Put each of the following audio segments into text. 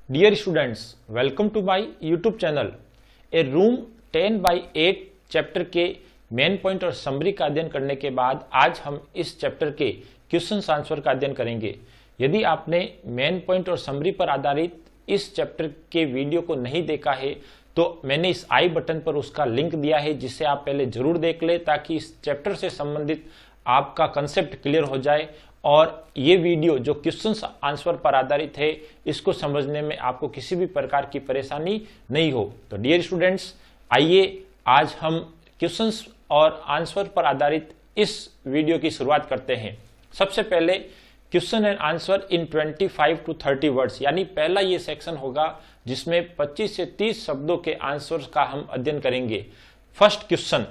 Dear students, welcome to my YouTube channel. A room 10 by 8 chapter के main point और summary का अध्ययन करने के बाद आज हम इस चैप्टर के क्वेश्चन आंसर का अध्ययन करेंगे। यदि आपने मेन पॉइंट और समरी पर आधारित इस चैप्टर के वीडियो को नहीं देखा है तो मैंने इस आई बटन पर उसका लिंक दिया है, जिसे आप पहले जरूर देख ले ताकि इस चैप्टर से संबंधित आपका कंसेप्ट क्लियर हो जाए और ये वीडियो जो क्वेश्चन आंसर पर आधारित है इसको समझने में आपको किसी भी प्रकार की परेशानी नहीं हो। तो डियर स्टूडेंट्स, आइए आज हम क्वेश्चंस और आंसर पर आधारित इस वीडियो की शुरुआत करते हैं। सबसे पहले question and answer in 25 to 30 words, यानी पहला ये सेक्शन होगा जिसमें 25 से 30 शब्दों के आंसर का हम अध्ययन करेंगे। First question,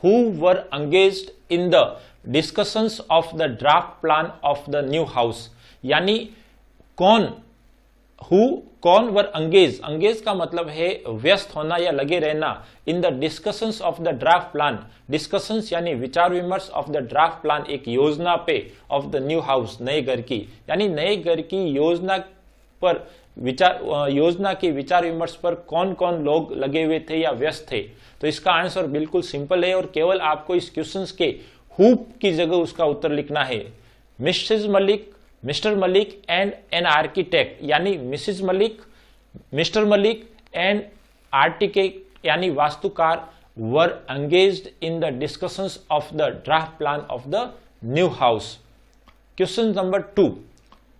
who were engaged in the discussions of the draft plan of the new house, यानी कौन वर अंगेज का मतलब है व्यस्त होना या लगे रहना। इन the discussions of the draft plan, discussions यानी विचार विमर्श ऑफ द ड्राफ्ट प्लान एक योजना पे ऑफ द न्यू हाउस नए घर की, यानी नए घर की योजना पर योजना के विचार विमर्श पर कौन कौन लोग लगे हुए थे या व्यस्त थे। तो इसका आंसर बिल्कुल सिंपल है और केवल आपको इस क्वेश्चन के हु की जगह उसका उत्तर लिखना है। Mrs Malik, Mr Malik and an architect, यानी Mrs Malik, Mr Malik and architect यानी वास्तुकार were engaged in the discussions of the draft plan of the new house. Question number 2,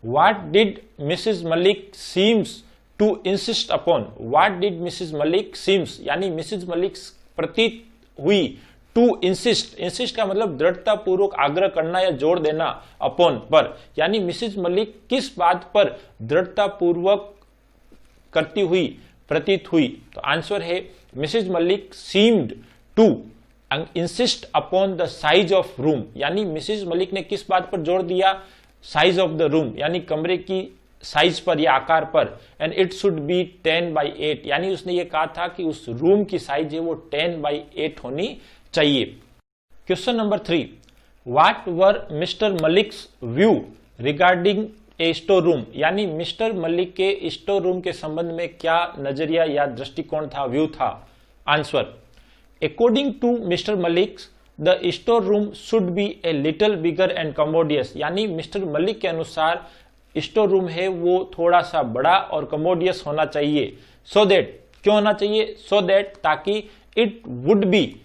What did Mrs. Malik seems to insist upon? What did Mrs. Malik seems यानी Mrs. Malik प्रतीत हुई to insist का मतलब दृढ़ता पूर्वक आग्रह करना या जोर देना, upon पर, यानी Mrs. Malik किस बात पर दृढ़ता पूर्वक करती हुई, प्रतीत हुई। तो आंसर है Mrs. Malik seemed to insist upon the size of room, यानी Mrs. Malik ने किस बात पर जोर दिया, साइज ऑफ द रूम यानी कमरे की साइज पर या आकार पर। And it should be 10 by 8, यानी उसने ये कहा था कि उस रूम की साइज है वो 10 by 8 होनी चाहिए। Question number 3, what were mister Malik's view regarding A store room, यानी मिस्टर मलिक के स्टोर रूम के संबंध में क्या नजरिया या दृष्टिकोण था, व्यू था। Answer, according to Mister Malik's the store room should be a little bigger and commodious, यानी मिस्टर मलिक के अनुसार स्टोर रूम है वो थोड़ा सा बड़ा और कमोडियस होना चाहिए। सो दैट, क्यों होना चाहिए, सो दैट ताकि it would be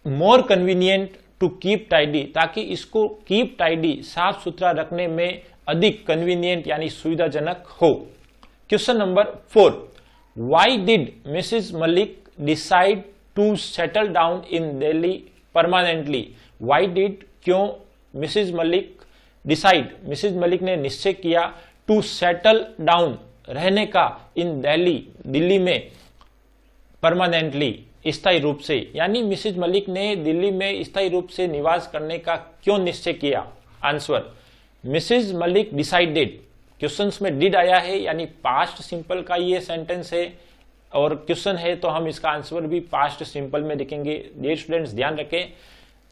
more convenient to keep tidy, ताकि इसको कीप टाइडी साफ सुथरा रखने में अधिक कन्वीनियंट यानी सुविधाजनक हो। Question number 4, why did Mrs Malik decide to settle down in Delhi permanently. Why did, क्यों Mrs Malik decide, Mrs Malik ने निश्चय किया टू सेटल डाउन रहने का इन दिल्ली, दिल्ली में परमानेंटली स्थायी रूप से, यानी मिसेज मलिक ने दिल्ली में स्थायी रूप से निवास करने का क्यों निश्चय किया। Answer, Mrs Malik decided, questions में डिड आया है यानी पास्ट सिंपल का ये सेंटेंस है और क्वेश्चन है तो हम इसका आंसर भी पास्ट सिंपल में लिखेंगे। डियर स्टूडेंट्स, ध्यान रखें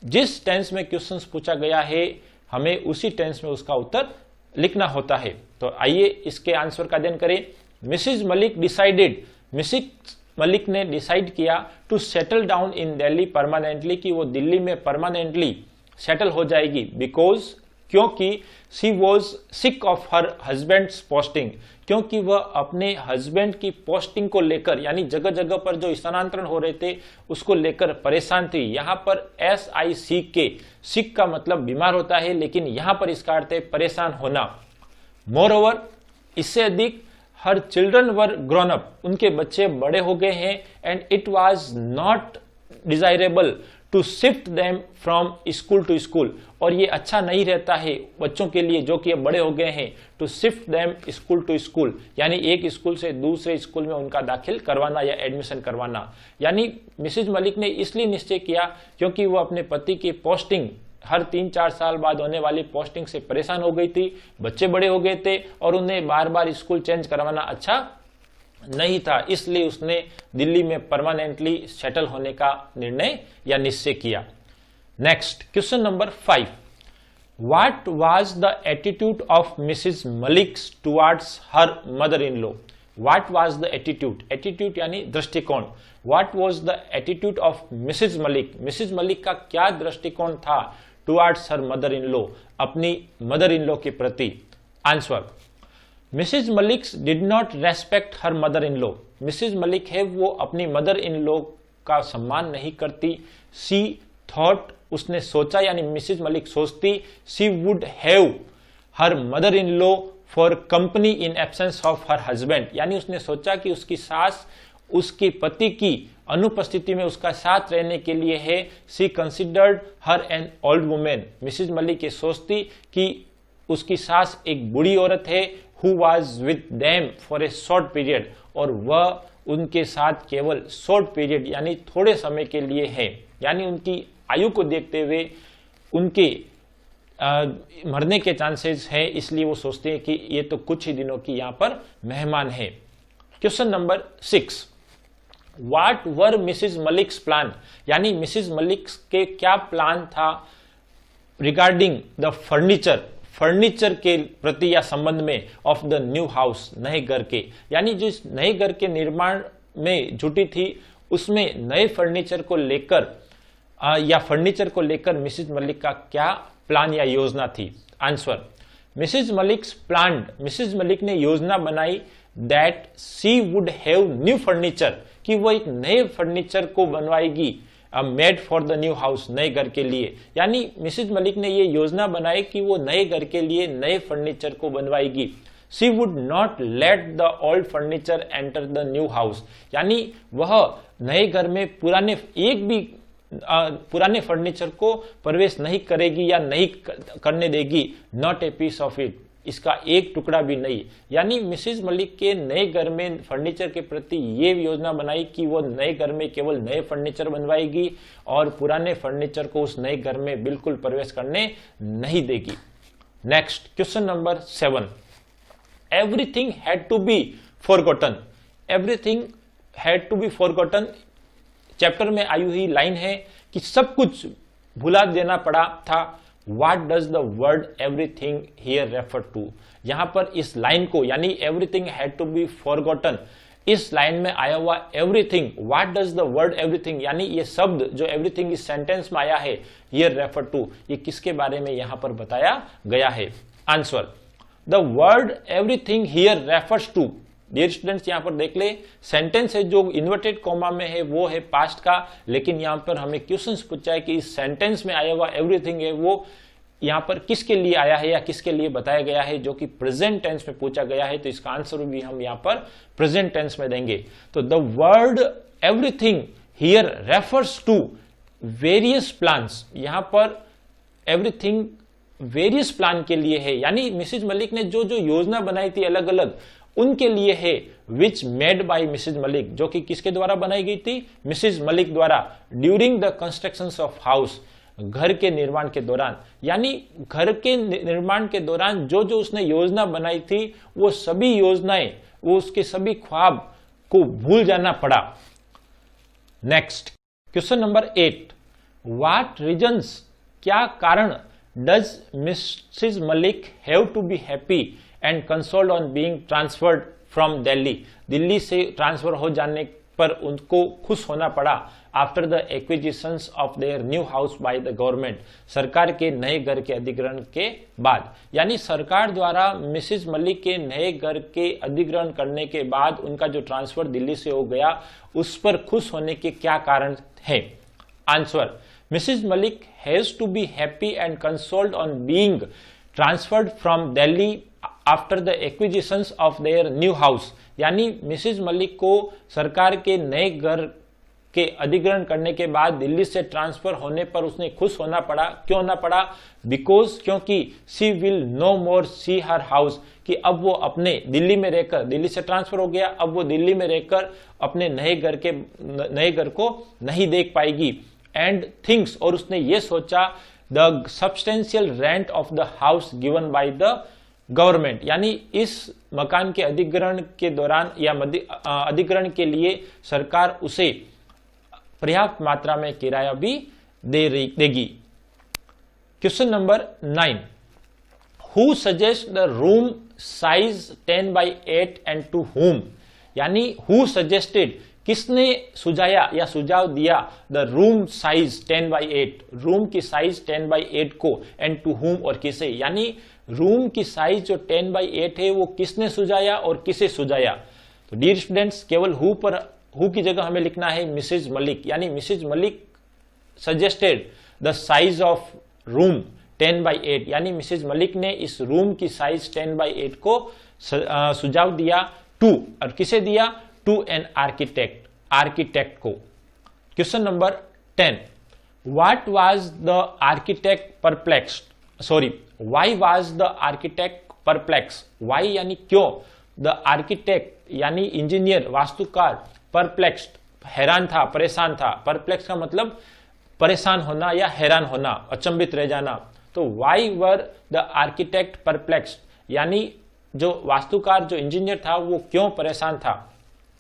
जिस टेंस में क्वेश्चन पूछा गया है हमें उसी टेंस में उसका उत्तर लिखना होता है। तो आइए इसके आंसर का अध्ययन करें। Mrs Malik decided, Mrs Malik ने डिसाइड किया to settle down in Delhi permanently, कि वो दिल्ली में परमानेंटली सेटल हो जाएगी। बिकॉज, क्योंकि she was sick of her husband's posting, क्योंकि वह अपने हस्बैंड की पोस्टिंग को लेकर यानी जगह जगह पर जो स्थानांतरण हो रहे थे उसको लेकर परेशान थी। यहाँ पर SICK, सिक का मतलब बीमार होता है, लेकिन यहाँ पर इसका अर्थ है परेशान होना। मोर ओवर, इससे अधिक, her children were grown up, उनके बच्चे बड़े हो गए हैं। And it was not desirable to shift them from school to school, और ये अच्छा नहीं रहता है बच्चों के लिए जो कि बड़े हो गए हैं, to shift them school to school, यानी एक स्कूल से दूसरे स्कूल में उनका दाखिल करवाना या एडमिशन करवाना। यानी मिसेज मलिक ने इसलिए निश्चय किया क्योंकि वो अपने पति की पोस्टिंग हर 3-4 साल बाद होने वाली पोस्टिंग से परेशान हो गई थी, बच्चे बड़े हो गए थे और उन्हें बार बार स्कूल चेंज करवाना अच्छा नहीं था, इसलिए उसने दिल्ली में परमानेंटली सेटल होने का निर्णय या निश्चय किया। Next question number 5, What was the attitude of Mrs. Malik towards her mother-in-law? What was the attitude? Attitude यानी दृष्टिकोण. What was the attitude of Mrs. Malik? Mrs. Malik का क्या दृष्टिकोण था towards her mother-in-law, अपनी mother-in-law के प्रति? Answer. Mrs. Malik did not respect her mother-in-law. Mrs. Malik है वो अपनी mother-in-law का सम्मान नहीं करती. She thought, उसने सोचा यानी मिसेज मलिक सोचती, she would have her mother in law for company in absence of her husband, यानी उसने सोचा कि उसकी सास उसके पति की अनुपस्थिति में उसका साथ रहने के लिए है. She considered her an old woman. Mrs Malik ये सोचती कि उसकी सास एक बूढ़ी औरत है, who was with them for a short period, और वह उनके साथ केवल शॉर्ट पीरियड यानी थोड़े समय के लिए है, यानी उनकी आयु को देखते हुए उनके मरने के चांसेस है, इसलिए वो सोचते हैं कि ये तो कुछ ही दिनों की यहां पर मेहमान है. Question number 6. What were Mrs Malik's plan, यानी मिसेज मलिक के क्या प्लान था रिगार्डिंग द फर्नीचर, फर्नीचर के प्रति या संबंध में ऑफ द न्यू हाउस, नए घर के, यानी जिस नए घर के निर्माण में जुटी थी उसमें नए फर्नीचर को लेकर या फर्नीचर को लेकर मिसेज मलिक का क्या प्लान या योजना थी. Answer. Mrs Malik's plan, Mrs Malik ने योजना बनाई that she would have new furniture, कि वो एक नए फर्नीचर को बनवाएगी made for the new house, नए घर के लिए, यानी मिसेज मलिक ने ये योजना बनाई कि वो नए घर के लिए नए फर्नीचर को बनवाएगी. She would not let the old furniture enter the new house, यानी वह नए घर में पुराने फर्नीचर को प्रवेश नहीं करेगी या नहीं करने देगी. Not a piece of it, इसका एक टुकड़ा भी नहीं, यानी मिसेज मलिक के नए घर में फर्नीचर के प्रति ये योजना बनाई कि वो नए घर में केवल नए फर्नीचर बनवाएगी और पुराने फर्नीचर को उस नए घर में बिल्कुल प्रवेश करने नहीं देगी. Next question number 7. Everything had to be forgotten. Everything had to be forgotten chapter में आई हुई लाइन है कि सब कुछ भुला देना पड़ा था. What does the word everything here refer to, यहां पर इस लाइन को यानी everything had to be forgotten, इस लाइन में आया हुआ everything, what does the word everything, यानी ये शब्द जो एवरीथिंग इस सेंटेंस में आया है हियर रेफर टू, ये किसके बारे में यहां पर बताया गया है. Answer. The word everything here refers to, dear students यहां पर देख ले, सेंटेंस है जो इन्वर्टेड कॉमा में है वो है पास्ट का, लेकिन यहां पर हमें क्वेश्चंस पूछा है कि इस सेंटेंस में आया हुआ एवरीथिंग है वो यहां पर किसके लिए आया है या किसके लिए बताया गया है, जो कि प्रेजेंट टेंस में पूछा गया है, तो इसका आंसर भी हम यहां पर प्रेजेंट टेंस में देंगे. तो the word everything here refers to various plans, यहां पर एवरीथिंग वेरियस प्लान के लिए है, यानी मिसेज मलिक ने जो जो योजना बनाई थी अलग अलग उनके लिए है, which made by Mrs Malik, जो कि किसके द्वारा बनाई गई थी, मिसेज मलिक द्वारा, during the construction of house, घर के निर्माण के दौरान, यानी घर के निर्माण के दौरान जो जो उसने योजना बनाई थी वो सभी योजनाएं, वो उसके सभी ख्वाब को भूल जाना पड़ा. Next question number 8. What reasons, क्या कारण does Mrs Malik have to be happy and consoled on being transferred from Delhi, Delhi से ट्रांसफर हो जाने पर उनको खुश होना पड़ा after the acquisitions of their new house by the government, सरकार के नए घर के अधिग्रहण के बाद, यानी सरकार द्वारा मिसेज मलिक के नए घर के अधिग्रहण करने के बाद उनका जो ट्रांसफर दिल्ली से हो गया उस पर खुश होने के क्या कारण है. Answer. Mrs Malik has to be happy and consoled on being transferred from Delhi after the acquisitions of their new house, यानी मिसेज मलिक को सरकार के नए घर के अधिग्रहण करने के बाद दिल्ली से ट्रांसफर होने पर उसने खुश होना पड़ा. क्यों होना पड़ा? बिकॉज, क्योंकि she will no more see her house, कि अब वो अपने दिल्ली में रहकर, दिल्ली से ट्रांसफर हो गया, अब वो दिल्ली में रहकर अपने नए घर को नहीं देख पाएगी. एंड थिंग्स, और उसने ये सोचा the substantial rent of the house given by the government, यानी इस मकान के अधिग्रहण के दौरान या अधिग्रहण के लिए सरकार उसे पर्याप्त मात्रा में किराया भी देगी. Question number 9. Who suggest the room size 10 by 8 and to whom, यानी हु सजेस्टेड, किसने सुझाया या सुझाव दिया, the room size 10 by 8, room की साइज 10 by 8 को, एंड टू whom, और किसे, यानी रूम की साइज जो 10 by 8 है वो किसने सुझाया और किसे सुझाया। तो डियर स्टूडेंट्स, केवल हु की जगह हमें लिखना है मिसेज मलिक, यानी Mrs Malik suggested the size of room 10 by 8, यानी मिसेज मलिक ने इस रूम की साइज 10 by 8 को सुझाव दिया टू, और किसे दिया, टू एन आर्किटेक्ट को। Question number 10, what was the architect perplexed, sorry why was the architect perplex, why यानी क्यों, द आर्किटेक्ट यानी इंजीनियर वास्तुकार, परप्लेक्स्ड हैरान था, परेशान था, परप्लेक्स का मतलब परेशान होना या हैरान होना, अचंभित रह जाना। तो why were the architect perplexed, यानी जो वास्तुकार जो इंजीनियर था वो क्यों परेशान था।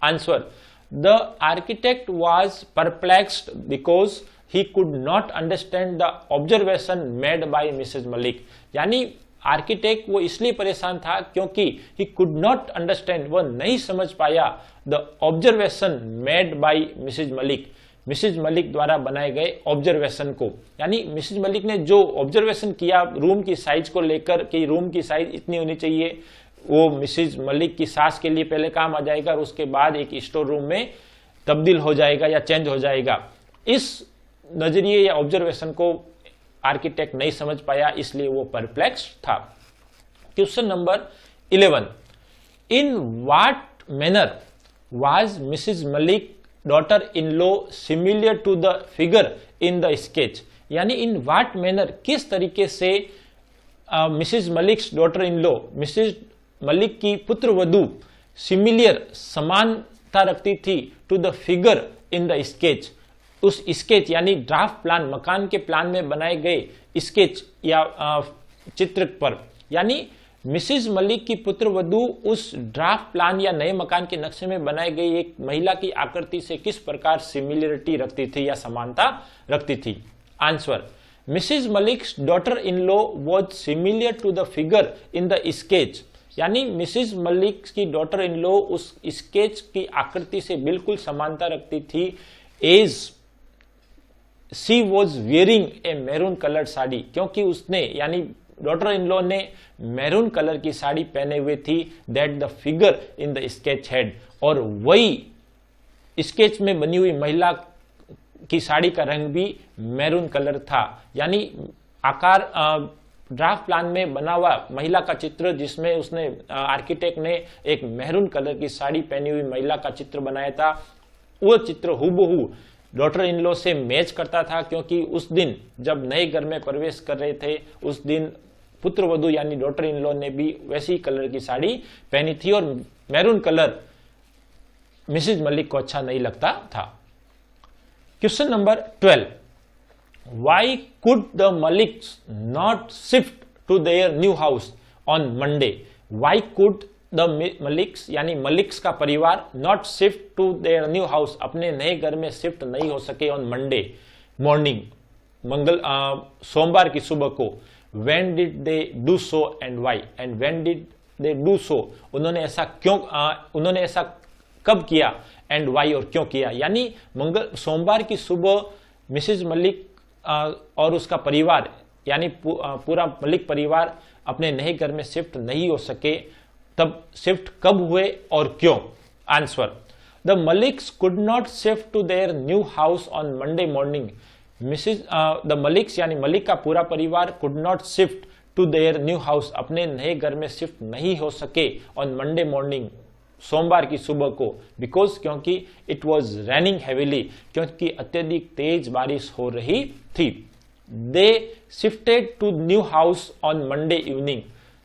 Answer, the architect was perplexed because he could not understand the observation made by Mrs Malik, यानी आर्किटेक्ट वो इसलिए परेशान था क्योंकि ही कुड नॉट अंडरस्टैंड, वो नहीं समझ पाया the observation made by Mrs Malik, Mrs Malik द्वारा बनाए गए ऑब्जर्वेशन को, यानी मिसेज मलिक ने जो ऑब्जर्वेशन किया रूम की साइज को लेकर कि रूम की साइज इतनी होनी चाहिए, वो मिसेज मलिक की सास के लिए पहले काम आ जाएगा और उसके बाद एक स्टोर रूम में तब्दील हो जाएगा या चेंज हो जाएगा। इस नजरिए या ऑब्जर्वेशन को आर्किटेक्ट नहीं समझ पाया, इसलिए वो परप्लेक्स था। Question number 11, in what manner was Mrs Malik daughter in law similar to the figure in the sketch, यानी इन व्हाट मैनर, किस तरीके से Mrs Malik's daughter in law, Mrs Malik की पुत्र वधू, सिमिलियर समानता रखती थी, to the figure in the sketch, उस स्केच यानी ड्राफ्ट प्लान, मकान के प्लान में बनाए गए स्केच या चित्र पर, यानी मिसेज मलिक की पुत्र वधू उस ड्राफ्ट प्लान या नए मकान के नक्शे में बनाई गई एक महिला की आकृति से किस प्रकार सिमिलरिटी रखती थी या समानता रखती थी। Answer, Mrs Malik's daughter in law was similar to the figure in the sketch, यानी मिसेज मलिक की डॉटर इन लॉ उस स्केच की आकृति से बिल्कुल समानता रखती थी, as she was wearing a maroon coloured sari, क्योंकि उसने यानी डॉटर इन लॉ ने मैरून कलर की साड़ी पहने हुए थी, that the figure in the sketch had, और वही स्केच में बनी हुई महिला की साड़ी का रंग भी मैरून कलर था, यानी आकार ड्राफ्ट प्लान में बना हुआ महिला का चित्र जिसमें उसने आर्किटेक्ट ने एक मैरून कलर की साड़ी पहनी हुई महिला का चित्र बनाया था, वो चित्र हूबहू डॉटर इन लॉ से मैच करता था, क्योंकि उस दिन जब नए घर में प्रवेश कर रहे थे उस दिन पुत्र वधू यानी डॉटर इन लॉ ने भी वैसी कलर की साड़ी पहनी थी और मैरून कलर मिसेज मलिक को अच्छा नहीं लगता था। Question number 12, why could the Maliks not shift to their new house on Monday, why could the Maliks यानी मलिक्स का परिवार not shift to their new house, अपने नए घर में शिफ्ट नहीं हो सके ऑन मंडे मॉर्निंग, सोमवार की सुबह को। When did they do so and why, and when did they do so, उन्होंने ऐसा कब किया, एंड व्हाई और क्यों किया, यानी सोमवार की सुबह मिसेज मलिक और उसका परिवार यानी पूरा मलिक परिवार अपने नए घर में शिफ्ट नहीं हो सके, तब शिफ्ट कब हुए और क्यों। Answer, the Maliks could not shift to their new house on Monday morning, the Maliks यानी मलिक का पूरा परिवार could not shift to their new house, अपने नए घर में शिफ्ट नहीं हो सके ऑन मंडे मॉर्निंग, सोमवार की सुबह को, बिकॉज क्योंकि इट वॉज रेनिंग हेविली, क्योंकि अत्यधिक तेज बारिश हो रही थी। They shifted to new house on Monday evening,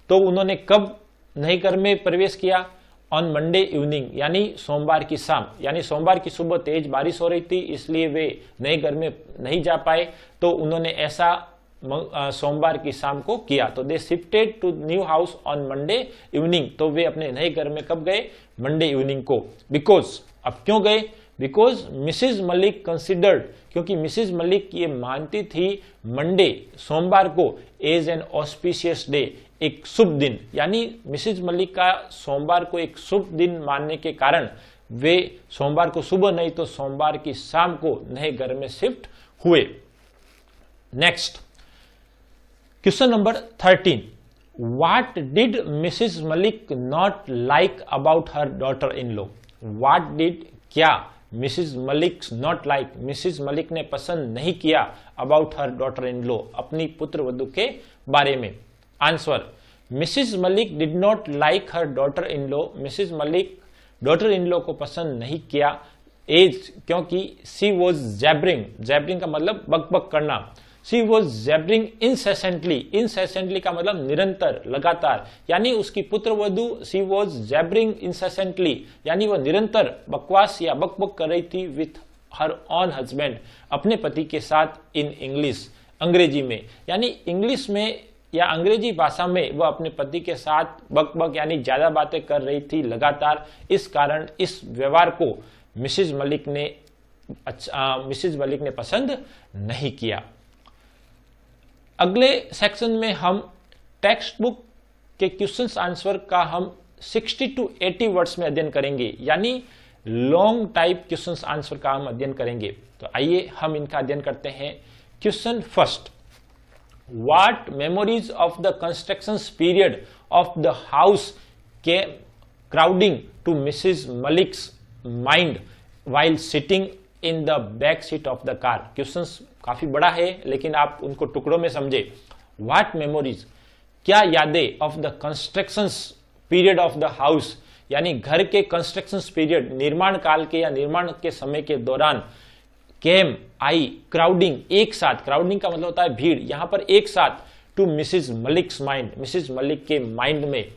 तो उन्होंने कब नए घर में प्रवेश किया, ऑन मंडे इवनिंग यानी सोमवार की शाम, यानी सोमवार की सुबह तेज बारिश हो रही थी इसलिए वे नए घर में नहीं जा पाए, तो उन्होंने ऐसा सोमवार की शाम को किया। तो they shifted to new house on Monday evening, तो वे अपने नए घर में कब गए, मंडे इवनिंग को। बिकॉज, अब क्यों गए, बिकॉज मिसेज मलिक कंसिडर्ड, क्योंकि मिसेज मलिक ये मानती थी मंडे सोमवार को एज एन ऑस्पिशियस डे, एक शुभ दिन, यानी मिसेज मलिक का सोमवार को एक शुभ दिन मानने के कारण वे सोमवार को सुबह नहीं तो सोमवार की शाम को नए घर में शिफ्ट हुए। Next question number 13, what did Mrs Malik not like about her daughter in law. What did, क्या Mrs Malik not like, Mrs Malik ने पसंद नहीं किया about her daughter in law, अपनी पुत्र वधू के बारे में। Answer, Mrs Malik did not like her daughter in law, Mrs Malik daughter in law को पसंद नहीं किया एज, क्योंकि सी वॉज जैबरिंग, जैबरिंग का मतलब बकबक करना, सी वॉज जैबरिंग इंसेसेंटली, इंसेसेंटली का मतलब निरंतर, लगातार, यानी उसकी पुत्र वधू सी वॉज जैबरिंग इंसेसेंटली, यानी वह निरंतर बकवास या बकबक कर रही थी विथ हर ऑन हस्बैंड, अपने पति के साथ इन इंग्लिश, अंग्रेजी में, यानी इंग्लिश में या अंग्रेजी भाषा में वह अपने पति के साथ बकबक यानी ज्यादा बातें कर रही थी लगातार। इस कारण इस व्यवहार को मिसेज मलिक ने पसंद नहीं किया। अगले सेक्शन में हम टेक्स्ट बुक के क्वेश्चंस आंसर का हम 60 to 80 वर्ड्स में अध्ययन करेंगे, यानी लॉन्ग टाइप क्वेश्चंस आंसर का हम अध्ययन करेंगे। तो आइए हम इनका अध्ययन करते हैं। Question first, What memories of the construction period of the house came crowding to Mrs. Malik's mind while sitting in the back seat of the car? Questions काफी बड़ा है लेकिन आप उनको टुकड़ों में समझे। What memories, क्या यादें of the construction period of the house, यानी घर के construction period, निर्माण काल के या निर्माण के समय के दौरान, केम आई, क्राउडिंग, एक साथ, क्राउडिंग का मतलब होता है भीड़, यहां पर एक साथ, to Mrs Malik's mind, Mrs Malik के माइंड में,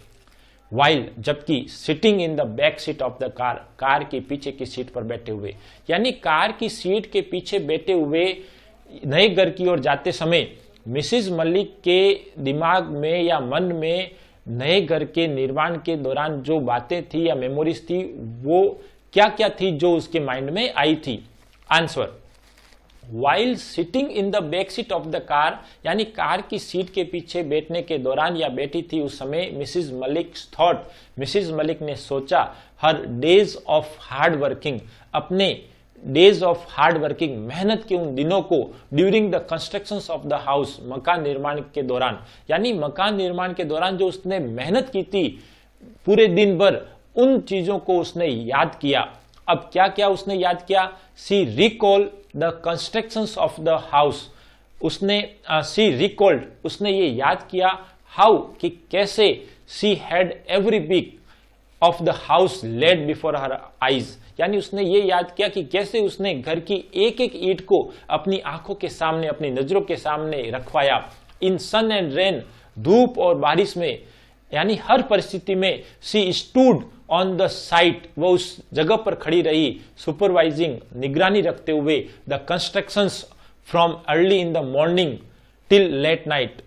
वाइल, जबकि sitting in the back seat of the car, car के पीछे की सीट पर बैठे हुए, यानी कार की सीट के पीछे बैठे हुए नए घर की ओर जाते समय मिसेज मलिक के दिमाग में या मन में नए घर के निर्माण के दौरान जो बातें थी या मेमोरीज थी वो क्या क्या थी जो उसके माइंड में आई थी। Answer, while sitting in the back seat of the car, यानी कार की सीट के पीछे बैठने के दौरान या बैठी थी उस समय, Mrs Malik thought, Mrs Malik ने सोचा, her days of hard working, अपने डेज ऑफ हार्ड वर्किंग, मेहनत के उन दिनों को, during the construction of the house, मकान निर्माण के दौरान, यानी मकान निर्माण के दौरान जो उसने मेहनत की थी पूरे दिन भर, उन चीजों को उसने याद किया। अब क्या क्या उसने याद किया? She recall the constructions of the house, उसने सी रिकॉल्ड, उसने ये याद किया, हाउ, कि कैसे, she had every week of the house laid before her eyes, यानी उसने ये याद किया कि कैसे उसने घर की एक एक ईंट को अपनी आंखों के सामने, अपनी नजरों के सामने रखवाया। इन सन एंड रेन, धूप और बारिश में, यानी हर परिस्थिति में, सी स्टूड ऑन द साइट, वो उस जगह पर खड़ी रही, सुपरवाइजिंग, निगरानी रखते हुए, the constructions from early in the morning till late night,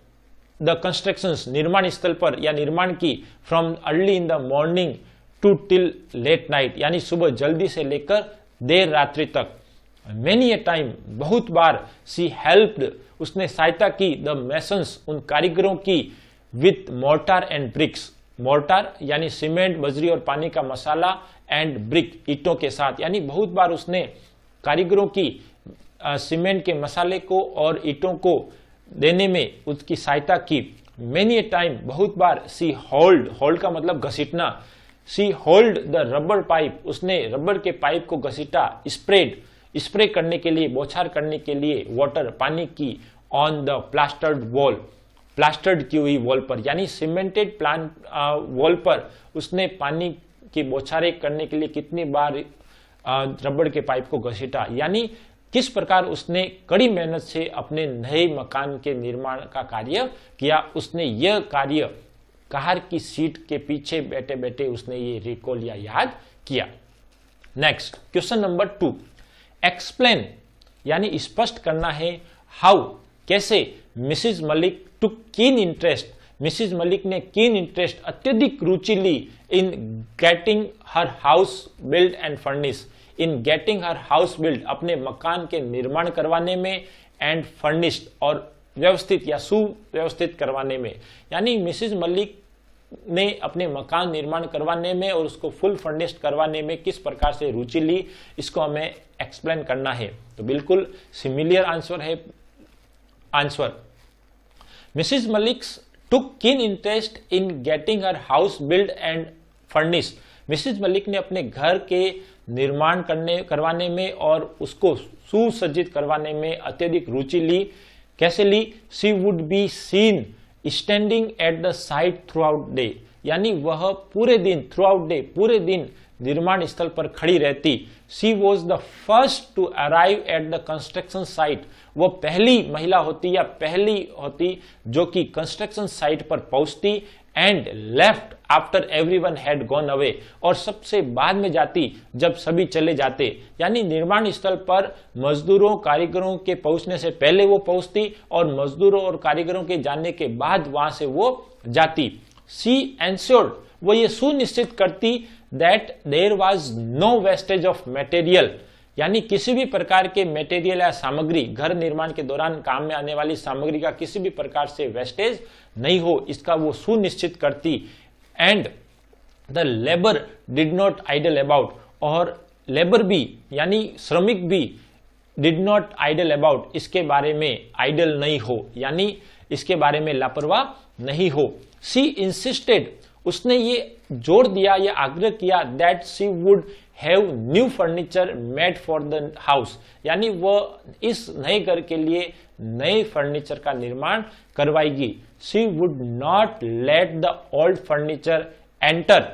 the constructions, निर्माण स्थल पर या निर्माण की, from early in the morning to till late night, यानी सुबह जल्दी से लेकर देर रात्रि तक। मेनी ए टाइम, बहुत बार, सी हेल्प्ड, उसने सहायता की, द मेसन्स, उन कारीगरों की, with mortar and bricks, mortar यानी सीमेंट, बजरी और पानी का मसाला, एंड ब्रिक, ईंटों के साथ, यानी बहुत बार उसने कारीगरों की सीमेंट के मसाले को और ईंटों को देने में उसकी सहायता की। मेनी ए टाइम, बहुत बार, सी होल्ड, होल्ड का मतलब घसीटना, सी होल्ड द रबर पाइप, उसने रबर के पाइप को घसीटा, स्प्रेड, स्प्रे करने के लिए, बौछार करने के लिए, वाटर, पानी की, on the plastered wall, plastered की हुई वॉल पर, यानी सीमेंटेड प्लान वॉल पर उसने पानी की बौछारें करने के लिए कितनी बार रबड़ के पाइप को घसीटा, यानी किस प्रकार उसने कड़ी मेहनत से अपने नए मकान के निर्माण का कार्य किया। उसने यह कार्य कार की सीट के पीछे बैठे बैठे उसने ये रिकॉल या याद किया। नेक्स्ट क्वेश्चन नंबर 2, एक्सप्लेन, यानी स्पष्ट करना है, हाउ, कैसे, Mrs Malik took keen interest, Mrs Malik ने कीन इंटरेस्ट, अत्यधिक रुचि ली, in getting her house build and furnish, in getting her house build, अपने मकान के निर्माण करवाने में, एंड फर्निश्ड, और व्यवस्थित या सुव्यवस्थित करवाने में, यानी मिसेज मलिक ने अपने मकान निर्माण करवाने में और उसको फुल फर्निश्ड करवाने में किस प्रकार से रुचि ली, इसको हमें एक्सप्लेन करना है। तो बिल्कुल सिमिलर आंसर है। Answer, Mrs Malik took keen interest in getting her house build and furnished. Mrs Malik ने अपने घर के निर्माण करवाने में और उसको सुसज्जित करवाने में अत्यधिक रुचि ली। कैसे ली? She would be seen standing at the site throughout day, यानी वह पूरे दिन, थ्रू आउट डे, पूरे दिन निर्माण स्थल पर खड़ी रहती। She was the first to arrive at the construction site, वो पहली महिला होती या पहली होती जो कि कंस्ट्रक्शन साइट पर पहुंचती। And left after everyone had gone away, और सबसे बाद में जाती जब सभी चले जाते, यानी निर्माण स्थल पर मजदूरों कारीगरों के पहुंचने से पहले वो पहुंचती और मजदूरों और कारीगरों के जाने के बाद वहां से वो जाती। शी एंश्योर्ड, वो ये सुनिश्चित करती that there was no wastage of material, यानी किसी भी प्रकार के मटेरियल या सामग्री, घर निर्माण के दौरान काम में आने वाली सामग्री का किसी भी प्रकार से वेस्टेज नहीं हो, इसका वो सुनिश्चित करती। And the labour did not idle about, और लेबर भी यानी श्रमिक भी डिड नॉट आइडल अबाउट, इसके बारे में आइडल नहीं हो, यानी इसके बारे में लापरवाह नहीं हो। शी इंसिस्टेड, उसने ये जोर दिया या आग्रह किया that she would have new furniture made for the house, यानी वह इस नए घर के लिए नए फर्नीचर का निर्माण करवाएगी। She would not let the old furniture enter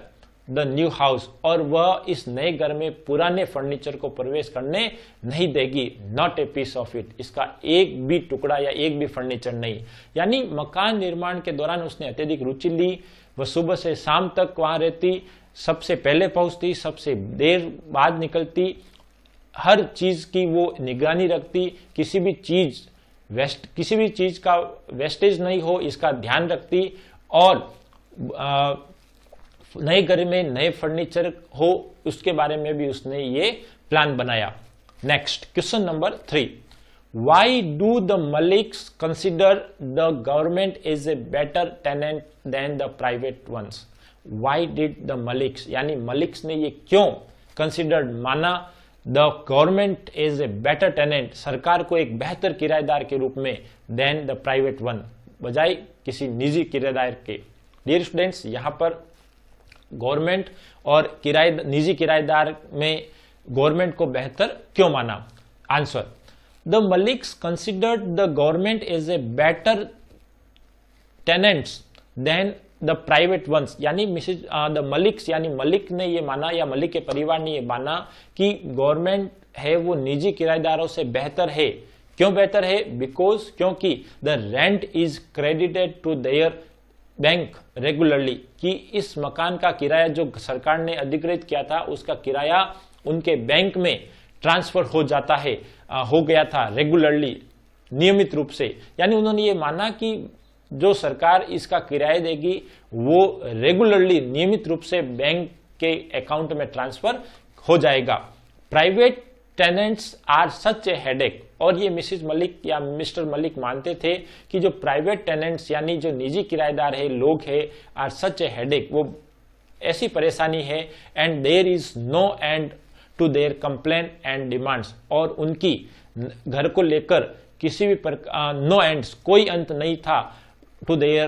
the new house, और वह इस नए घर में पुराने फर्नीचर को प्रवेश करने नहीं देगी। Not a piece of it, इसका एक भी टुकड़ा या एक भी फर्नीचर नहीं, यानी मकान निर्माण के दौरान उसने अत्यधिक रुचि ली। वह सुबह से शाम तक वहां रहती, सबसे पहले पहुंचती, सबसे देर बाद निकलती, हर चीज की वो निगरानी रखती, किसी भी चीज का वेस्टेज नहीं हो इसका ध्यान रखती, और नए घर में नए फर्नीचर हो उसके बारे में भी उसने ये प्लान बनाया। Next question number 3, why do the Maliks consider the government is a better tenant than the private ones? Why did the Maliks, यानी मलिक्स ने ये क्यों कंसिडर्ड, माना the government is a better tenant, सरकार को एक बेहतर किराएदार के रूप में, देन द प्राइवेट वन, बजाय किसी निजी किराएदार के। डियर स्टूडेंट्स, यहां पर गवर्नमेंट और निजी किराएदार में गवर्नमेंट को बेहतर क्यों माना? Answer, the Maliks considered the government is a better tenants than the private ones, यानी द मलिक्स यानी मलिक ने ये माना या मलिक के परिवार ने ये माना कि गवर्नमेंट है वो निजी किराएदारों से बेहतर है। क्यों बेहतर है? बिकॉज, क्योंकि the rent is credited to their bank regularly, कि इस मकान का किराया जो सरकार ने अधिकृत किया था उसका किराया उनके बैंक में ट्रांसफर हो जाता है, हो गया था रेगुलरली, नियमित रूप से, यानी उन्होंने ये माना कि जो सरकार इसका किराया देगी वो रेगुलरली नियमित रूप से बैंक के अकाउंट में ट्रांसफर हो जाएगा। Private tenants are such a headache, और ये मिसेज मलिक या मिस्टर मलिक मानते थे कि जो प्राइवेट टेनेंट्स यानी जो निजी किराएदार है, लोग है, आर सच ए हेडेक, वो ऐसी परेशानी है, and there is no end to their complain and demands, और उनकी घर को लेकर किसी भी नो एंड्स, कोई अंत नहीं था, to their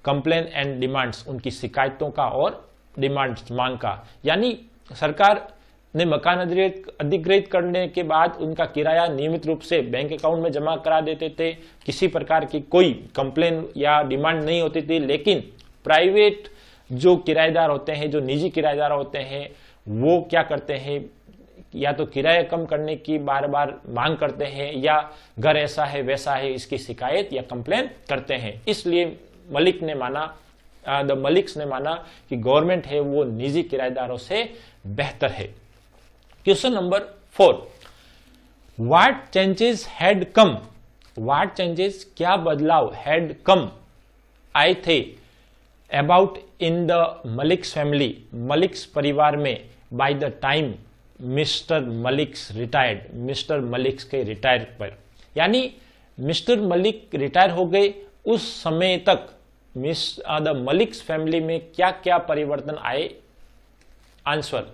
complain and demands, उनकी शिकायतों का और डिमांड्स, मांग का, यानी सरकार ने मकान अधिकृत करने के बाद उनका किराया नियमित रूप से बैंक अकाउंट में जमा करा देते थे, किसी प्रकार की कोई कंप्लेन या डिमांड नहीं होती थी। लेकिन प्राइवेट जो किराएदार होते हैं, जो निजी किराएदार होते हैं, वो क्या करते हैं, या तो किराया कम करने की बार बार मांग करते हैं, या घर ऐसा है वैसा है इसकी शिकायत या कंप्लेन करते हैं। इसलिए मलिक्स ने माना कि गवर्नमेंट है वो निजी किराएदारों से बेहतर है। Question number 4, what changes had come, what changes, क्या बदलाव, हैड कम, आए थे, about in the Malik's family, Malik's परिवार में, bye the time Mr Malik's retired, mister Malik's के रिटायर पर, यानी मिस्टर मलिक रिटायर हो गए उस समय तक द मलिक्स फैमिली में क्या क्या परिवर्तन आए? Answer,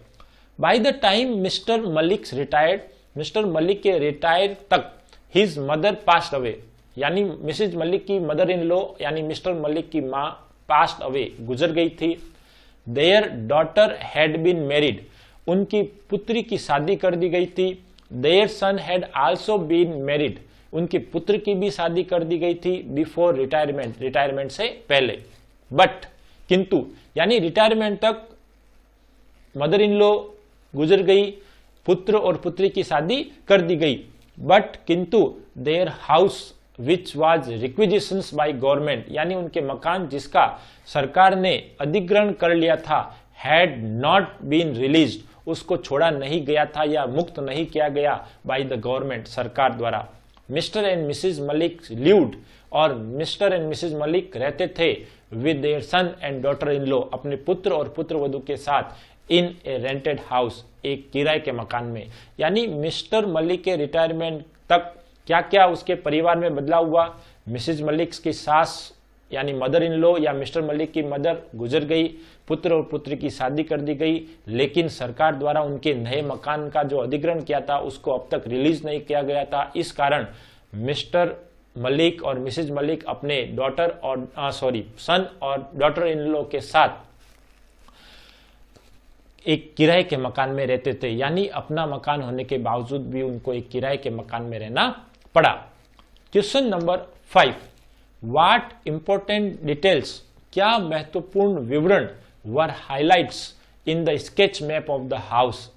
by the time Mr Malik's retired, Mr Malik के रिटायर तक हिज मदर पास्ट अवे, यानी मिसेज मलिक की मदर इन लॉ यानी मिस्टर मलिक की मां पास्ट अवे गुजर गई थी। Their daughter had been married, उनकी पुत्री की शादी कर दी गई थी। Their son had also been married, उनकी पुत्र की भी शादी कर दी गई थी बिफोर रिटायरमेंट, रिटायरमेंट से पहले। बट किंतु यानी रिटायरमेंट तक मदर इन लॉ गुजर गई, पुत्र और पुत्री की शादी कर दी गई। बट किंतु their house which was requisitions by government, यानी उनके मकान जिसका सरकार ने अधिग्रहण कर लिया था, हैड नॉट बीन रिलीज्ड, उसको छोड़ा नहीं गया था या मुक्त नहीं किया गया बाय द गवर्नमेंट, सरकार द्वारा। Mr and Mrs Malik lived, और मिस्टर एंड मिसेज मलिक रहते थे with their son and daughter in law, अपने पुत्र और पुत्रवधू के साथ, इन ए रेंटेड हाउस, एक किराए के मकान में। यानी मिस्टर मलिक के रिटायरमेंट तक क्या क्या उसके परिवार में बदलाव हुआ? मिसेज मलिक की सास यानी मदर इन लॉ या मिस्टर मलिक की मदर गुजर गई, पुत्र और पुत्री की शादी कर दी गई, लेकिन सरकार द्वारा उनके नए मकान का जो अधिग्रहण किया था उसको अब तक रिलीज नहीं किया गया था। इस कारण मिस्टर मलिक और मिसेज मलिक अपने डॉटर और सन और डॉटर इन लॉ के साथ एक किराए के मकान में रहते थे, यानी अपना मकान होने के बावजूद भी उनको एक किराए के मकान में रहना पड़ा। Question number 5, what important details, क्या महत्वपूर्ण विवरण were highlights in the sketch map of the house,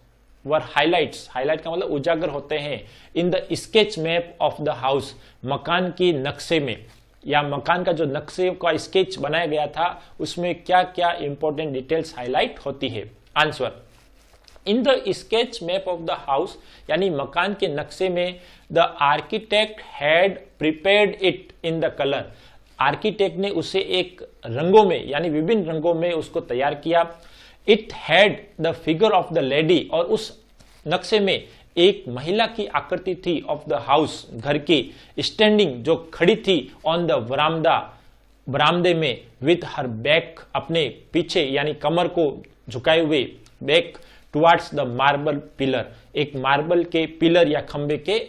were highlights, highlight का मतलब उजागर होते हैं, in the sketch map of the house, मकान की नक्शे में या मकान का जो नक्शे का स्केच बनाया गया था उसमें क्या क्या इंपॉर्टेंट डिटेल्स हाईलाइट होती है? Answer, in the sketch map of the house, यानी मकान के नक्शे में, the architect had prepared it in the colour, architect ने उसे एक रंगों में यानी विभिन्न रंगों में उसको तैयार किया। It had the figure of the lady, और उस नक्शे में एक महिला की आकृति थी ऑफ द हाउस, घर की, स्टैंडिंग जो खड़ी थी, ऑन द वरामदा, बरामदे में, विथ हर बैक, अपने पीछे यानी कमर को झुकाए हुए, back towards the marble pillar, एक मार्बल के पिलर या खंबे के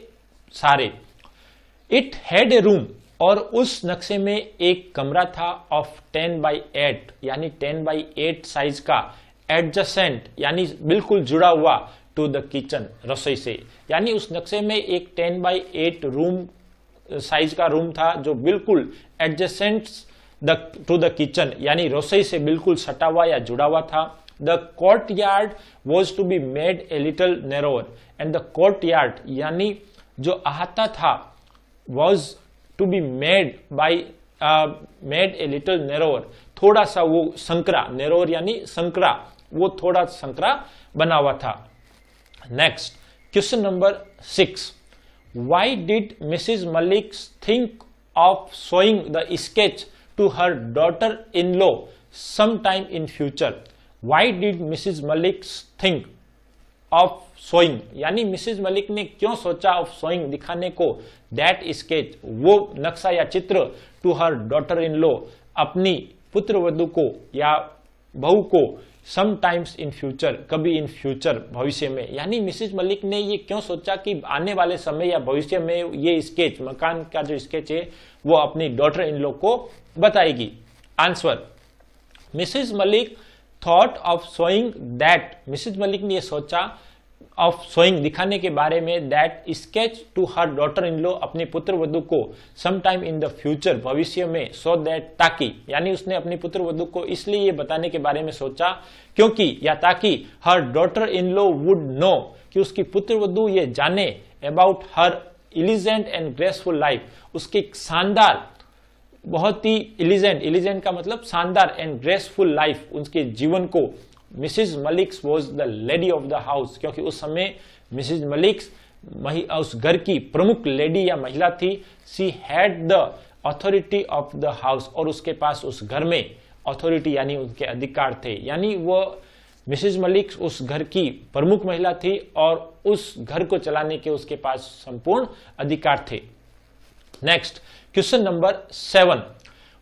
सारे। इट हैड ए रूम, और उस नक्शे में एक कमरा था ऑफ 10x8 यानी 10x8 साइज का, एडजेसेंट यानी बिल्कुल जुड़ा हुआ, टू द किचन, रसोई से, यानी उस नक्शे में एक 10x8 रूम साइज का रूम था जो बिल्कुल एडजेसेंट टू द किचन यानी रसोई से बिल्कुल सटा हुआ या जुड़ा हुआ था। The courtyard was to be made a little narrower, and the courtyard यानी जो अहाता था, was to be made by made a little narrower, थोड़ा सा वो संकरा, नैरोअर यानी संकरा, वो थोड़ा संकरा बना हुआ था। Next question number 6, why did Mrs Malik think of showing the sketch to her daughter in law some time in future? Why did Mrs Malik think of showing, यानी मिसेज मलिक ने क्यों सोचा ऑफ शोइंग, दिखाने को, दैट स्केच, वो नक्शा या चित्र, to her daughter in law, अपनी पुत्रवधू को या बहू को, सम टाइम्स इन फ्यूचर, कभी इन फ्यूचर, भविष्य में, यानी मिसेज मलिक ने ये क्यों सोचा कि आने वाले समय या भविष्य में ये स्केच, मकान का जो स्केच है वो अपनी डॉटर इन लॉ को बताएगी? Answer, Mrs Malik thought of showing that, Mrs Malik ने ये सोचा ऑफ शोइंग, दिखाने के बारे में, that sketch to her daughter in law, अपनी पुत्रवधू को, some time in the future, भविष्य में, सो दैट, ताकि, यानी उसने अपनी पुत्रवधू को इसलिए ये बताने के बारे में सोचा क्योंकि या ताकि her daughter in law would know, कि उसकी पुत्रवधू ये जाने, about her elegant and graceful life, उसकी शानदार, बहुत ही एलिगेंट का मतलब शानदार, एंड ग्रेसफुल लाइफ, उनके जीवन को। Mrs Malik was the lady of the house, क्योंकि उस समय मिसेज मलिक उस घर की प्रमुख लेडी या महिला थी। She had the authority of the house, और उसके पास उस घर में अथॉरिटी यानी उनके अधिकार थे, यानी वो मिसेज मलिक उस घर की प्रमुख महिला थी और उस घर को चलाने के उसके पास संपूर्ण अधिकार थे। Next question number 7,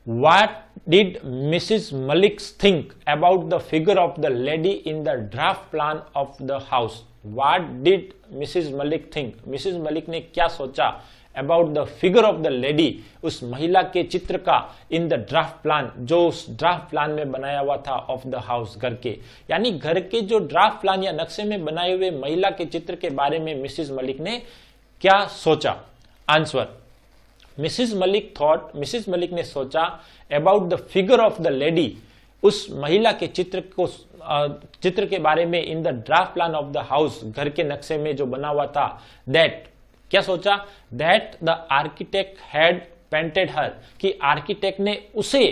what did Mrs Malik think about the figure of the lady in the draft plan of the house? What did Mrs Malik think, Mrs Malik ने क्या सोचा about the figure of the lady, उस महिला के चित्र का, in the draft plan, जो उस ड्राफ्ट प्लान में बनाया हुआ था ऑफ द हाउस, घर के, यानी घर के जो ड्राफ्ट प्लान या नक्शे में बनाए हुए महिला के चित्र के बारे में मिसिज मलिक ने क्या सोचा? आंसर, मिसिज मलिक ने सोचा about the figure of the lady, उस महिला के चित्र के बारे में in the draft plan of the house, घर के नक्शे में जो बना हुआ था, दैट, क्या सोचा? That the architect had painted her, कि आर्किटेक्ट ने उसे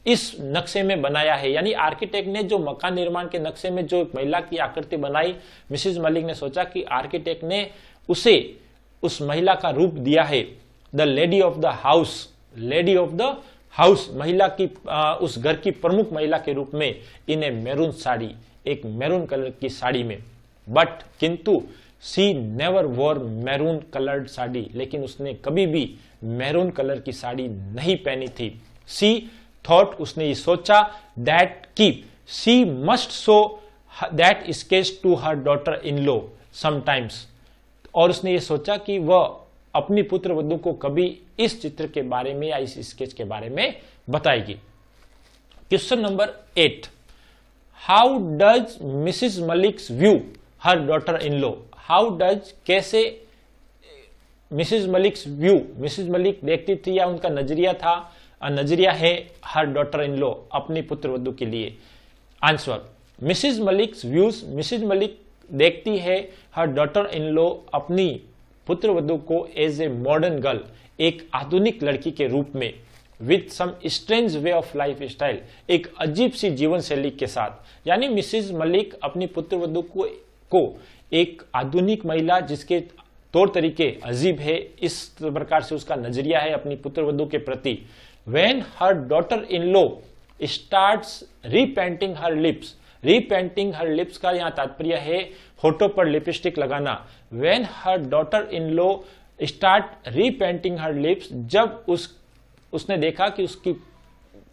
इस नक्शे में बनाया है, यानी आर्किटेक्ट ने जो मकान निर्माण के नक्शे में जो महिला की आकृति बनाई, मिसिज मलिक ने सोचा कि आर्किटेक्ट ने उसे उस महिला का रूप दिया है, the lady of the house, lady of the house, महिला की उस घर की प्रमुख महिला के रूप में, इन ए मैरून साड़ी, एक मैरून कलर की साड़ी में। बट किंतु she never wore maroon coloured sari, लेकिन उसने कभी भी मैरून कलर की साड़ी नहीं पहनी थी। सी थॉट, उसने ये सोचा, दैट की she must show that sketch to her daughter in law sometimes, और उसने ये सोचा कि वह अपनी पुत्र वधू को कभी इस चित्र के बारे में या इस स्केच के बारे में बताएगी। Question number 8, how does Mrs Malik's view her daughter in law? How does, कैसे Mrs Malik's view, Mrs Malik देखती थी या उनका नजरिया है हर डॉटर इन लॉ, अपनी पुत्र वधू के लिए। Answer, Mrs Malik's views, Mrs Malik देखती है हर डॉटर इन लॉ, अपनी पुत्र वधू को, एज ए मॉडर्न गर्ल, एक आधुनिक लड़की के रूप में, with some strange way of life style, एक अजीब सी जीवन शैली के साथ। यानी मिसिज मलिक अपनी पुत्र वधू को एक आधुनिक महिला जिसके तौर तरीके अजीब है, इस प्रकार से उसका नजरिया है अपनी पुत्र वधू के प्रति। When her daughter in law starts repainting her lips, repainting her lips का यहाँ तात्पर्य है होठों पर लिपस्टिक लगाना। When her daughter in law start repainting her lips, जब उसने देखा कि उसकी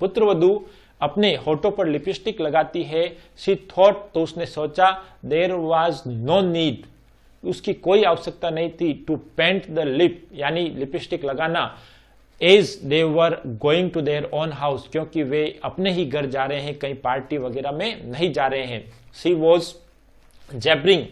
पुत्रवधू अपने होठों पर लिपस्टिक लगाती है, शी थॉट, तो उसने सोचा, देयर वाज नो नीड, उसकी कोई आवश्यकता नहीं थी, टू पेंट द लिप, यानी लिपस्टिक लगाना, as they were going to their own house, क्योंकि वे अपने ही घर जा रहे हैं, कहीं पार्टी वगैरह में नहीं जा रहे हैं। शी वॉज जैबरिंग,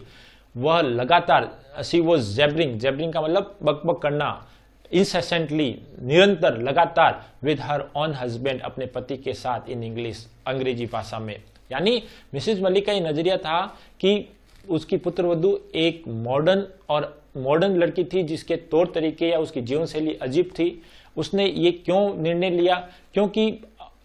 वह लगातार, शी वॉज जैबरिंग का मतलब बकबक करना, इंसेसेंटली, निरंतर, लगातार, विद हर ऑन हस्बैंड, अपने पति के साथ, इन इंग्लिश, अंग्रेजी भाषा में। यानी मिसिज मलिक का ये नजरिया था कि उसकी पुत्रवधू एक मॉडर्न लड़की थी जिसके तौर तरीके या उसकी जीवन शैली अजीब थी। उसने ये क्यों निर्णय लिया? क्योंकि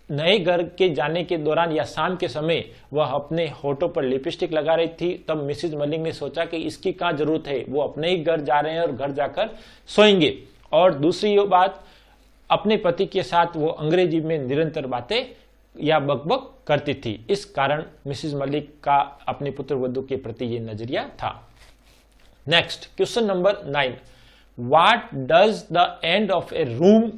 नए घर के जाने के दौरान या शाम के समय वह अपने होठों पर लिपस्टिक लगा रही थी। तब मिसिज मलिक ने सोचा कि इसकी क्या जरूरत है, वो अपने ही घर जा रहे हैं और घर जाकर सोएंगे। और दूसरी बात, अपने पति के साथ वो अंग्रेजी में निरंतर बातें या बकबक करती थी। इस कारण मिसिज मलिक का अपने पुत्र वधू के प्रति ये नजरिया था। Next question number 9, what does the end of a room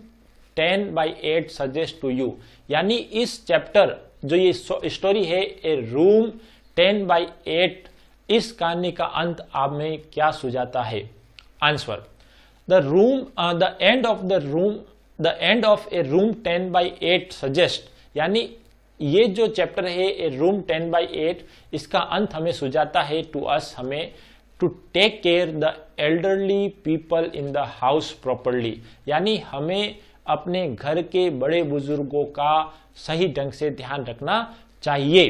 10/8 suggest to you? यानी इस चैप्टर जो ये स्टोरी है, ए रूम 10/8, इस कहानी का अंत आप में क्या सुझाता है? Answer, the end of a room 10/8 suggest, यानी ये जो चैप्टर है ए रूम 10/8, इसका अंत हमें सुझाता है टू अस, हमें to take care the elderly people in the house properly, यानी हमें अपने घर के बड़े बुजुर्गों का सही ढंग से ध्यान रखना चाहिए।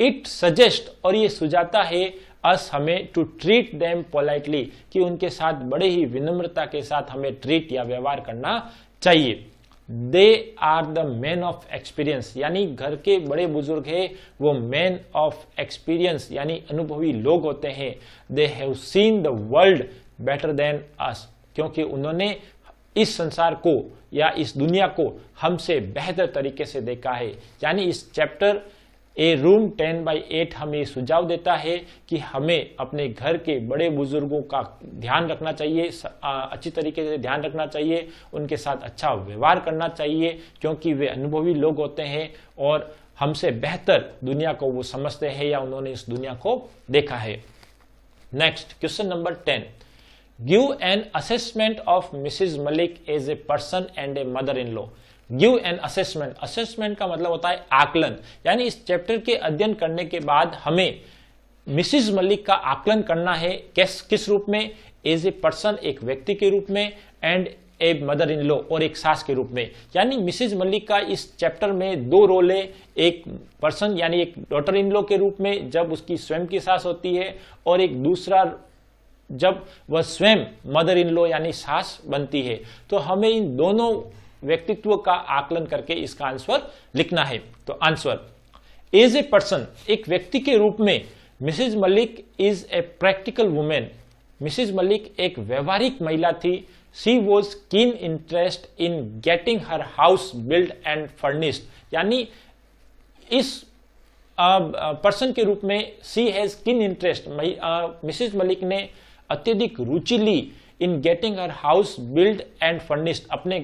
इट सजेस्ट, और ये सुझाता है अस, हमें टू ट्रीट देम पोलाइटली, कि उनके साथ बड़े ही विनम्रता के साथ हमें ट्रीट या व्यवहार करना चाहिए। They are the man of experience, यानी घर के बड़े बुजुर्ग है वो मैन ऑफ एक्सपीरियंस, यानी अनुभवी लोग होते हैं। They have seen the world better than us, क्योंकि उन्होंने इस संसार को या इस दुनिया को हमसे बेहतर तरीके से देखा है। यानी इस चैप्टर ए रूम 10/8 हमें सुझाव देता है कि हमें अपने घर के बड़े बुजुर्गों का ध्यान रखना चाहिए, अच्छी तरीके से ध्यान रखना चाहिए, उनके साथ अच्छा व्यवहार करना चाहिए, क्योंकि वे अनुभवी लोग होते हैं और हमसे बेहतर दुनिया को वो समझते हैं या उन्होंने इस दुनिया को देखा है। Next question number 10, give an assessment of Mrs Malik as a person and a mother in law. Give an assessment, assessment का मतलब होता है आकलन, यानी इस चैप्टर के अध्ययन करने के बाद हमें मिसेज मलिक का आकलन करना है। किस रूप में? एज ए पर्सन, एक व्यक्ति के रूप में, and a mother in law, और एक सास के रूप में। यानी मिसेज मलिक का इस चैप्टर में दो रोल है, एक पर्सन यानी एक डॉटर इन लॉ के रूप में जब उसकी स्वयं की सास होती है, और एक दूसरा जब वह स्वयं मदर इन लॉ यानी सास बनती है। तो हमें इन दोनों व्यक्तित्व का आकलन करके इसका आंसर लिखना है। तो आंसर, एज ए पर्सन, एक व्यक्ति के रूप में Mrs Malik is a practical women. Mrs Malik एक व्यवहारिक महिला थी। She was keen interest in getting her house build and furnished, यानी इस पर्सन के रूप में she has keen interest, Mrs Malik ने अत्यधिक रुचि ली in getting her house build and furnished, अपने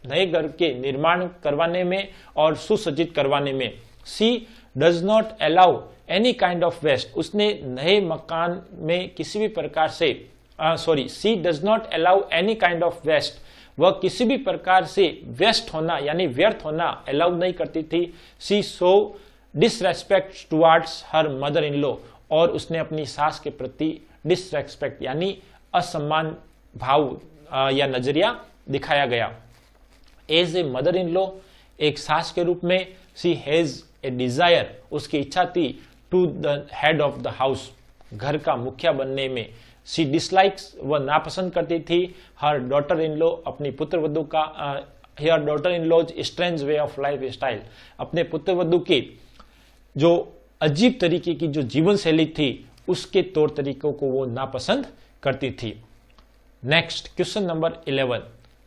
नए घर के निर्माण करवाने में और सुसज्जित करवाने में। She does not allow any kind of waste, उसने नए मकान में किसी भी प्रकार से she does not allow any kind of waste, वह किसी भी प्रकार से वेस्ट होना यानी व्यर्थ होना अलाउ नहीं करती थी। She so disrespect towards her mother in law, और उसने अपनी सास के प्रति डिसरेस्पेक्ट यानी असम्मान भाव या नजरिया दिखाया गया। As a mother in law, एक सास के रूप में, सी हैज ए डिजायर, उसकी इच्छा थी to the head of the house, घर का मुखिया बनने में। सी डिसलाइक्स, वह नापसंद करती थी, हर डॉटर इन लॉ, अपनी पुत्रवधू का, her daughter in law's strange way of life style, अपने पुत्रवधू की जो अजीब तरीके की जो जीवन शैली थी उसके तौर तरीकों को वो नापसंद करती थी। Next question number 11,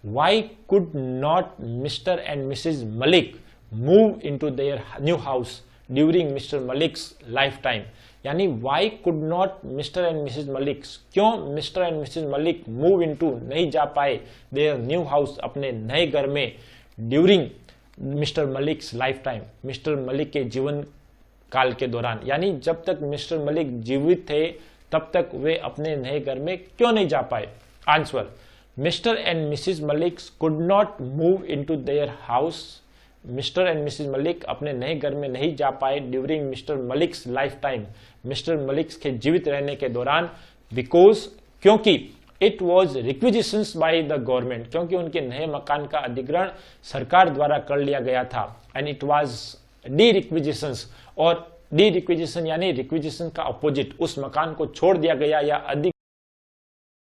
why could not mister and Mrs Malik move into their new house during mister Malik's life time, यानी why could not mister and Mrs Malik, क्यों mister and Mrs Malik move into नहीं जा पाए देयर न्यू हाउस, अपने नए घर में, during mister Malik's life time, mister Malik के जीवन काल के दौरान, यानी जब तक मिस्टर मलिक जीवित थे तब तक वे अपने नए घर में क्यों नहीं जा पाए। Answer, mister and Mrs Malik could not move into their house, mister and Mrs Malik अपने नए घर में नहीं जा पाए during mister Malik's life time, mister Malik के जीवित रहने के दौरान, बिकॉज, क्योंकि it was requisitions by the government, क्योंकि उनके नए मकान का अधिग्रहण सरकार द्वारा कर लिया गया था, एंड इट वॉज डी रिक्विजिशंस, और डी रिक्विजिशन यानी रिक्विजिशन का अपोजिट, उस मकान को छोड़ दिया गया या अधिक